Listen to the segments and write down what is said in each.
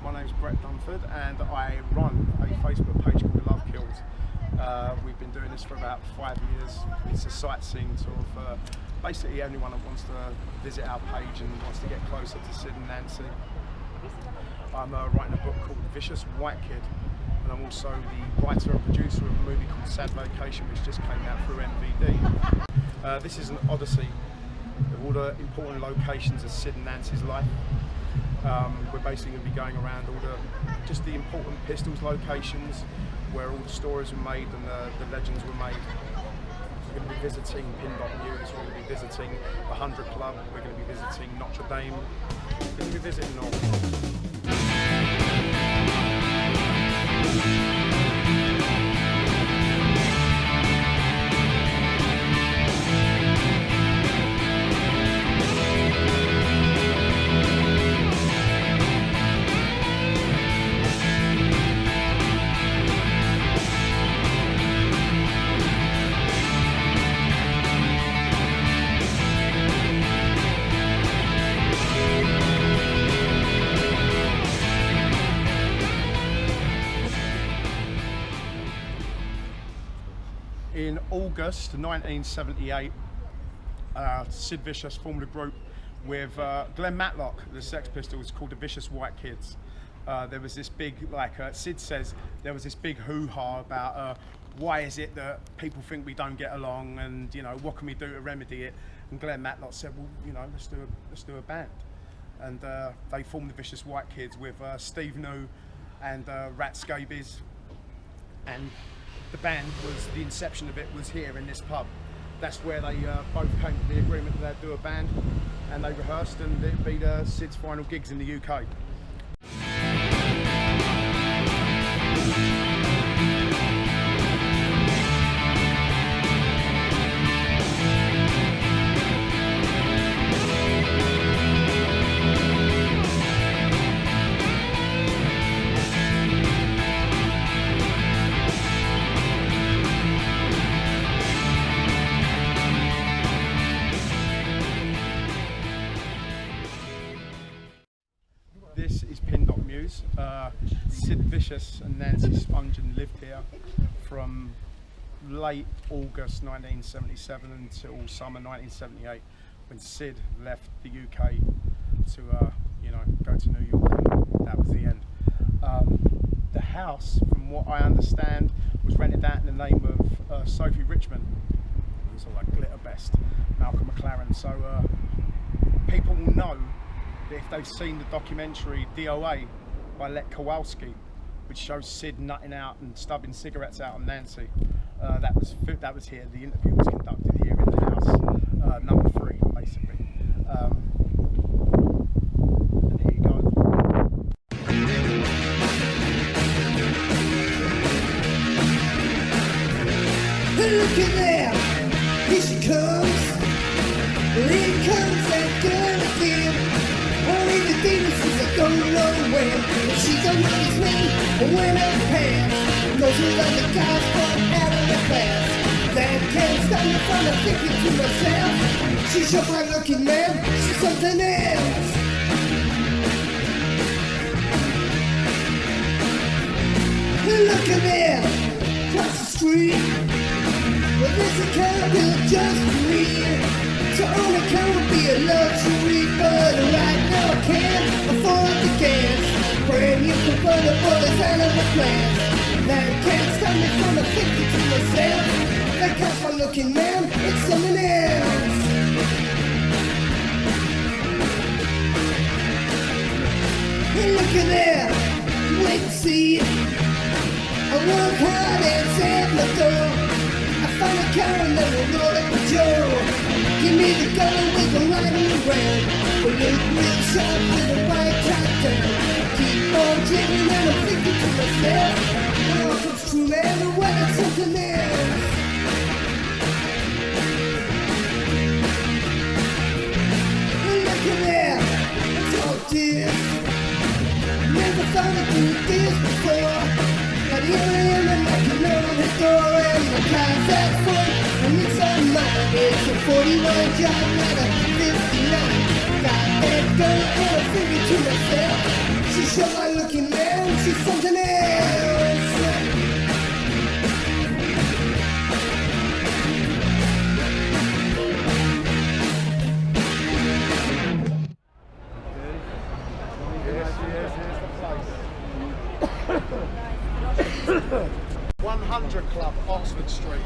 My name's Brett Dunford and I run a Facebook page called Love Kills. We've been doing this for about 5 years. It's a sightseeing sort of, basically anyone that wants to visit our page and wants to get closer to Sid and Nancy. I'm writing a book called Vicious White Kid, and I'm also the writer and producer of a movie called Sad Vacation, which just came out through MVD. This is an odyssey of all the important locations of Sid and Nancy's life. We're basically going to be going around all the important Pistols locations where all the stories were made and the legends were made. We're going to be visiting Pin Dot News, we're going to be visiting the 100 Club, we're going to be visiting Notre Dame, we're going to be visiting all. In August 1978, Sid Vicious formed a group with Glenn Matlock, the Sex Pistols, called the Vicious White Kids. There was this big, Sid says, there was this big hoo-ha about why is it that people think we don't get along, and what can we do to remedy it? And Glenn Matlock said, well, let's do a band, and they formed the Vicious White Kids with Steve New and Rat Scabies, and the band the inception of it was here in this pub. That's where they both came to the agreement that they'd do a band, and they rehearsed, and it'd be Sid's final gigs in the UK. This is Pin Dot News. Sid Vicious and Nancy Spungen lived here from late August 1977 until summer 1978, when Sid left the UK to go to New York, and that was the end. The house, from what I understand, was rented out in the name of Sophie Richmond. It was like Glitter Best, Malcolm McLaren. So people will know if they've seen the documentary DOA by Lech Kowalski, which shows Sid nutting out and stubbing cigarettes out on Nancy. That was here. The interview was conducted here in the house, number 3, basically. And here you go. Look at there, here she comes. Here comes that girl again. Only the demons since I don't know when. She don't notice me when I pass. Goes like the guys from out of the class. That can't stop me from thinking to myself. She's just like looking man, she's something else. Look at there, across the street. Well, there's a car built just for me. So only car would be a luxury, but right now I can't afford the gas. Brand new convertible is out of the class. That can't stop me from thinking to myself. That car's my looking man, it's someone else. Hey, look at that, wait and see. I work hard and set my door. I find a car and then we'll roll it with Joe. Give me the gun with the riding around. We'll look real sharp with the white top down. Keep on dreaming and I'm thinking to myself, when all comes true, man, the weather's something else. Look at that, it's all this. Never thought I'd do this before. But here I am and knocking on the door, and the car's at foot, and it's on mine. It's a 41 job, not a 59. Got that gun and I figure to myself, she's sure my looking she's something else. Yes, the place. 100 Club, Oxford Street.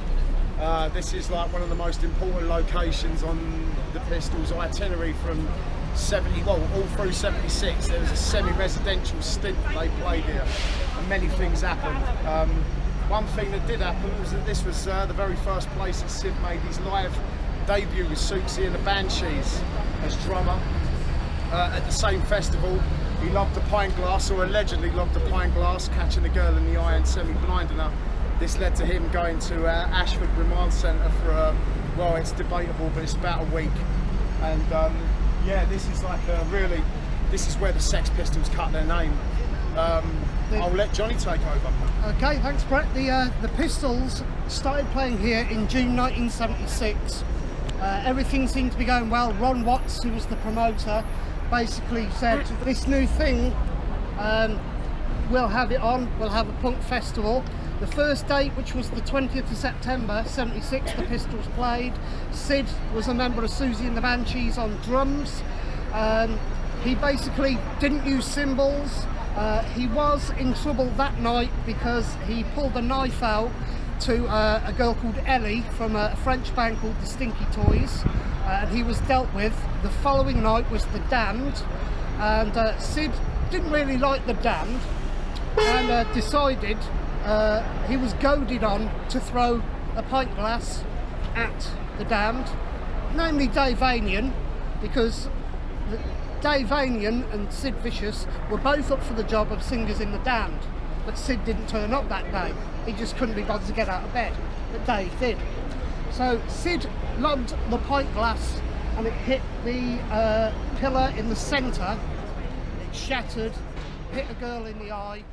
This is like one of the most important locations on the Pistols' itinerary from 70, well, all through 76. There was a semi-residential stint that they played here, and many things happened. One thing that did happen was that this was the very first place that Sid made his live debut with Suxy and the Banshees as drummer. At the same festival, he lobbed a pint glass, or allegedly lobbed a pint glass, catching a girl in the eye and semi-blinding her. This led to him going to Ashford Remand Centre for, well, it's debatable, but it's about a week. And yeah, this is like this is where the Sex Pistols cut their name. I'll let Johnny take over. Okay, thanks Brett. The Pistols started playing here in June 1976. Everything seemed to be going well. Ron Watts, who was the promoter, basically said, this new thing, we'll have it on, we'll have a punk festival. The first date, which was the 20th of September 76, the Pistols played. Sid was a member of Suxy and the Banshees on drums. He basically didn't use cymbals. He was in trouble that night because he pulled a knife out to a girl called Ellie from a French band called the Stinky Toys, and he was dealt with. The following night was the Damned, and Sid didn't really like the Damned and decided he was goaded on to throw a pint glass at the Damned, namely Dave Vanian, because Dave Vanian and Sid Vicious were both up for the job of singers in the Damned, but Sid didn't turn up that day. He just couldn't be bothered to get out of bed, but Dave did. So Sid lobbed the pint glass and it hit the pillar in the centre. It shattered, hit a girl in the eye.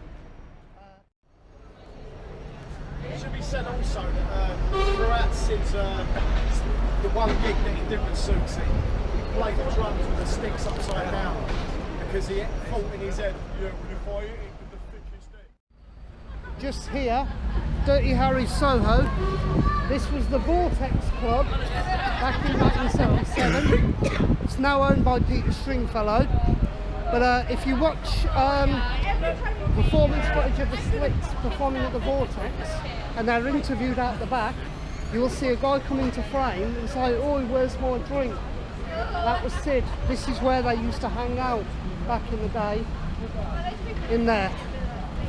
It should be said also that throughout Sid's, the one gig that he did with Suxy, he played the drums with the sticks upside down because he thought in his head, yeah, if I hit it with the thickest stick. Just here, Dirty Harry's Soho. This was the Vortex Club back in 1977. It's now owned by Peter Stringfellow. But if you watch performance footage of the Slits performing at the Vortex, and they're interviewed out the back, you will see a guy come into frame and say, "Oh, where's my drink?" That was Sid. This is where they used to hang out back in the day, in there.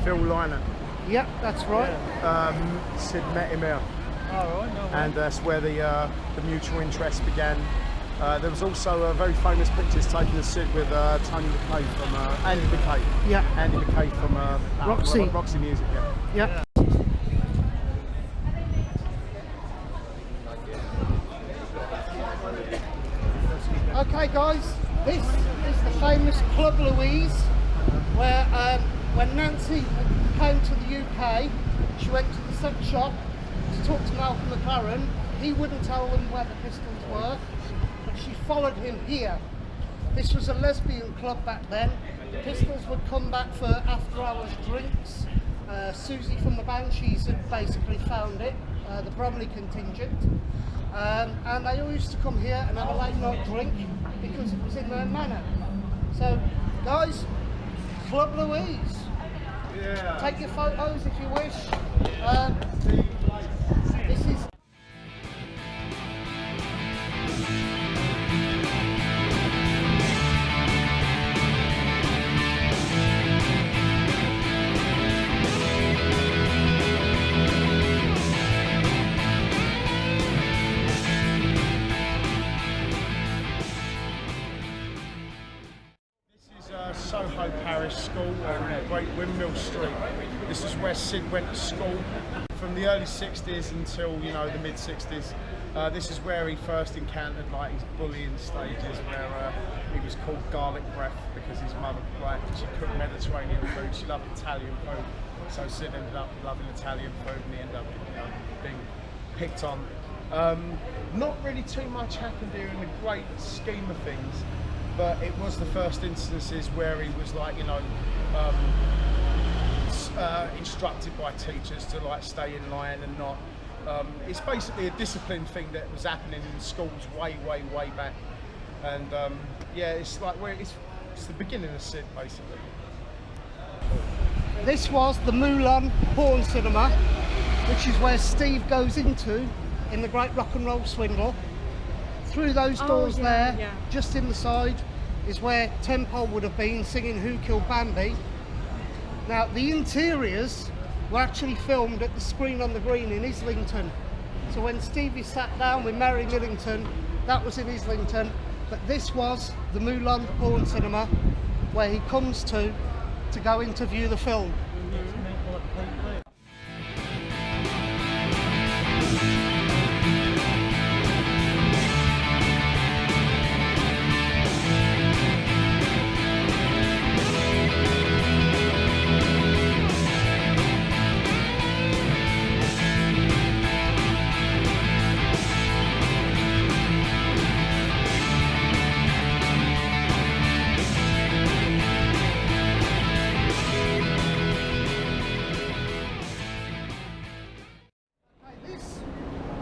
Phil Lynott. Yep, that's right. Sid met him here. All right, no way. And that's where the mutual interest began. There was also very famous pictures taken of Sid with Tony McKay from Andy McKay. Yeah. Andy McKay from Roxy Music. Yeah. Yeah. Okay, guys, this is the famous Club Louise, where when Nancy came to the UK, she went to the sex shop to talk to Malcolm McLaren. He wouldn't tell them where the Pistols were, but she followed him here. This was a lesbian club back then. The Pistols would come back for after-hours drinks. Suxy from the Banshees had basically found it, the Bromley contingent. And they all used to come here and have a late night drink because it was in their manor. So, guys, Club Louise. Yeah. Take your photos if you wish. This is. Soho Parish School on Great Windmill Street. This is where Sid went to school from the early 60s until, you know, the mid 60s. This is where he first encountered like his bullying stages, where he was called garlic breath because his mother, like, she cooked Mediterranean food, she loved Italian food, so Sid ended up loving Italian food and he ended up, you know, being picked on. Not really too much happened here in the great scheme of things, but it was the first instances where he was like, you know, instructed by teachers to like stay in line and not. It's basically a discipline thing that was happening in schools way back, and yeah, it's like it's the beginning of Sid basically. This was the Moulin Porn Cinema, which is where Steve goes into in the Great Rock and Roll Swindle. Through those doors there, just in the side, is where Temple would have been singing Who Killed Bambi. Now, the interiors were actually filmed at the Screen on the Green in Islington. So when Stevie sat down with Mary Millington, that was in Islington. But this was the Moulin Porn Cinema, where he comes to go interview the film.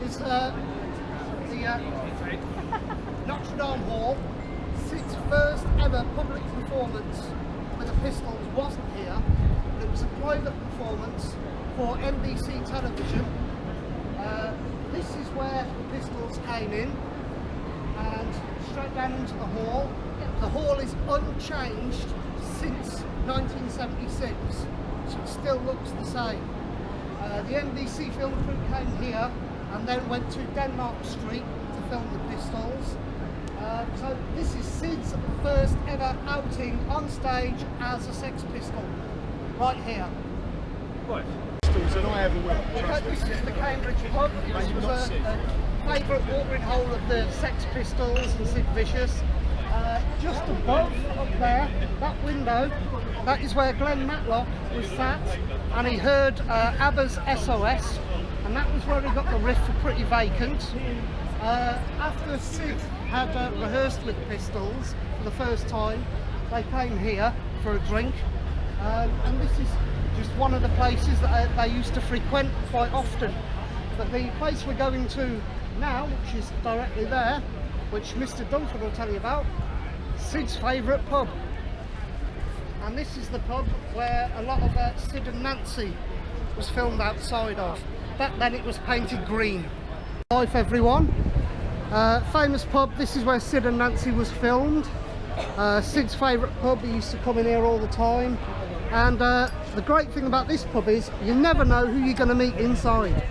Is the Notre Dame Hall. Sid's first ever public performance with the Pistols wasn't here, but it was a private performance for NBC television. This is where the Pistols came in and straight down into the hall. The hall is unchanged since 1976, so it still looks the same. The NBC film crew came here and then went to Denmark Street to film the Pistols. So this is Sid's first ever outing on stage as a Sex Pistol, right here. Right. Pistols and I have a will. This is the Cambridge pub. This was a favourite watering hole of the Sex Pistols and Sid Vicious. Just above up there, that window, that is where Glenn Matlock was sat, and he heard ABBA's SOS, and that was where he got the riff for Pretty Vacant. After Sid had rehearsed with the Pistols for the first time, they came here for a drink, and this is just one of the places that they used to frequent quite often. But the place we're going to now, which is directly there, which Mr. Dunford will tell you about, Sid's favourite pub. And this is the pub where a lot of Sid and Nancy was filmed outside of. Back then it was painted green. Life, everyone. Famous pub, this is where Sid and Nancy was filmed. Sid's favourite pub, he used to come in here all the time. And the great thing about this pub is you never know who you're going to meet inside.